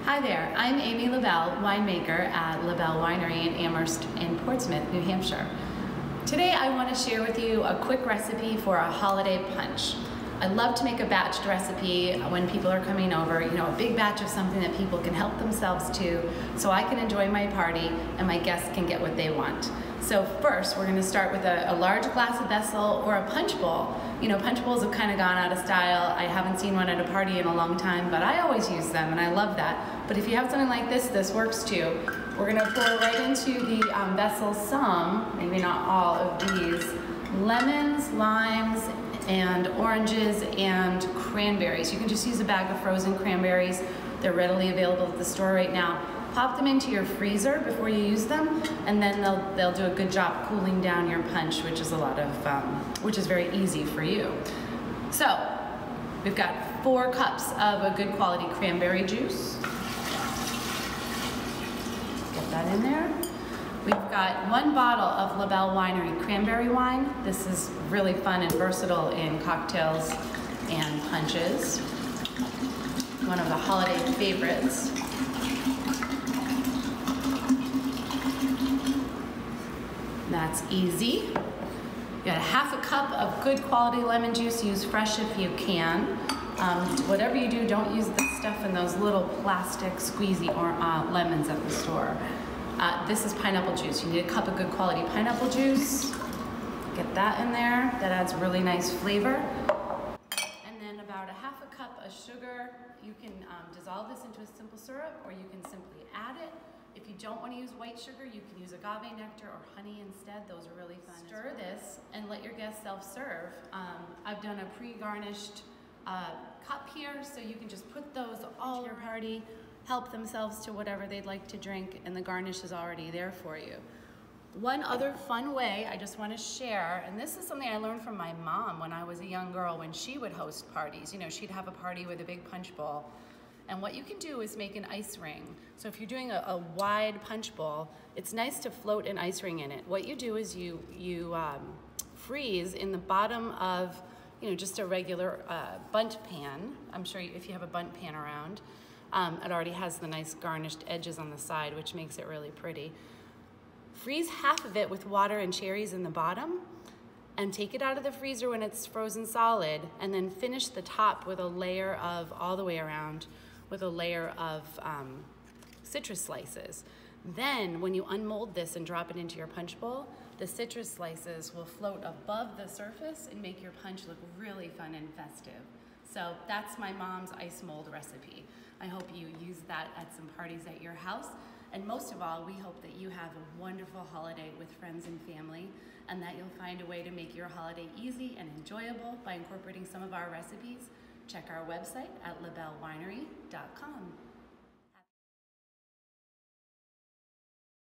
Hi there, I'm Amy LaBelle, winemaker at LaBelle Winery in Amherst in Portsmouth, New Hampshire. Today I want to share with you a quick recipe for a holiday punch. I love to make a batched recipe when people are coming over, a big batch of something that people can help themselves to so I can enjoy my party and my guests can get what they want. So first, we're going to start with a large glass of vessel or a punch bowl. Punch bowls have kind of gone out of style. I haven't seen one at a party in a long time, but I always use them and I love that. But if you have something like this works too. We're going to pour right into the vessel some, maybe not all of these, lemons, limes, and oranges and cranberries. You can just use a bag of frozen cranberries. They're readily available at the store right now. Pop them into your freezer before you use them, and then they'll do a good job cooling down your punch, which is very easy for you. So we've got 4 cups of a good quality cranberry juice. Get that in there. We've got 1 bottle of LaBelle Winery cranberry wine. This is really fun and versatile in cocktails and punches. One of the holiday favorites. That's easy. You got 1/2 cup of good quality lemon juice. Use fresh if you can. Whatever you do, don't use the stuff in those little plastic squeezy or lemons at the store. This is pineapple juice. You need a cup of good quality pineapple juice. Get that in there. That adds really nice flavor. And then about 1/2 cup of sugar. You can dissolve this into a simple syrup, or you can simply add it. If you don't want to use white sugar, you can use agave nectar or honey instead. Those are really fun. Stir this and let your guests self-serve. I've done a pre-garnished cup here, so you can just put those all to your party, help themselves to whatever they'd like to drink, and the garnish is already there for you. One other fun way I just want to share, and this is something I learned from my mom when I was a young girl when she would host parties. She'd have a party with a big punch bowl. And what you can do is make an ice ring. So if you're doing a wide punch bowl, it's nice to float an ice ring in it. What you do is you freeze in the bottom of just a regular bundt pan. I'm sure if you have a bundt pan around, it already has the nice garnished edges on the side, which makes it really pretty. Freeze half of it with water and cherries in the bottom, and take it out of the freezer when it's frozen solid, and then finish the top with a layer of, all the way around, with a layer of citrus slices. Then when you unmold this and drop it into your punch bowl, the citrus slices will float above the surface and make your punch look really fun and festive. So that's my mom's ice mold recipe. I hope you use that at some parties at your house. And most of all, we hope that you have a wonderful holiday with friends and family, and that you'll find a way to make your holiday easy and enjoyable by incorporating some of our recipes. Check our website at labellewinery.com.